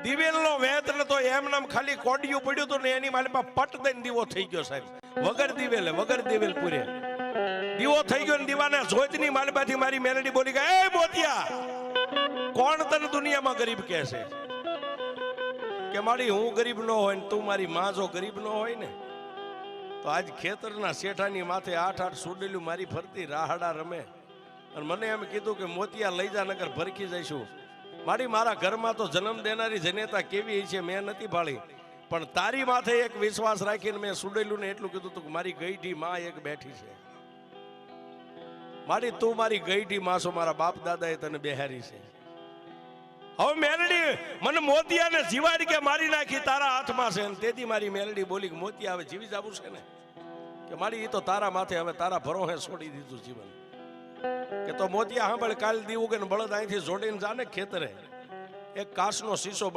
દિવેલનો વેત નતો એમ ખાલી કોડિયું પડ્યું હતું ને એની મારી પાસે પટ દઈને દીવો થઈ ગયો સાહેબ, વગર દિવેલ પૂરે દીવો થઈ ગયો ને દીવાને જોતની માલબાથી મારી મેલડી બોલી ગઈ, એ મોતિયા કોણ તને દુનિયામાં ગરીબ કહે છે? કે મારી હું ગરીબ ન હોય ને તું મારી માં જો ગરીબ ન હોય ને તો આજ ખેતરના શેઠાની માથે 8-8 સુડેલું મારી ફરતી રાહડા રમે અને મને એમ કીધું કે મોતિયા લઈ જા નગર ભરખી જઈશું. મારા ઘરમાં તો જન્મ દેનારી જનેતા કેવી છે મેં નથી ભાળી, પણ તારી માથે એક વિશ્વાસ રાખીને મેં સુડેલું ને એટલું કીધું તું કે મારી ગઈઢી માં એક બેઠી છે. તું મારી ગઈઢી માં છો, મારા બાપ દાદાએ તને બેહારી છે. હવે મેલડી મને મોતિયાને જીવાડી કે મારી નાખી તારા હાથમાં છે. તેથી મારી મેલડી બોલી કે મોતિયા હવે જીવી જવું છે ને, કે મારી એ તો તારા માથે હવે તારા ભરોહે છોડી દીધું જીવન. કે તો મોતિયા સાંભળ, કાલ દીવું કે બળદ અહીંથી જોડીને જાને ખેતરે એક કાચનો શીશો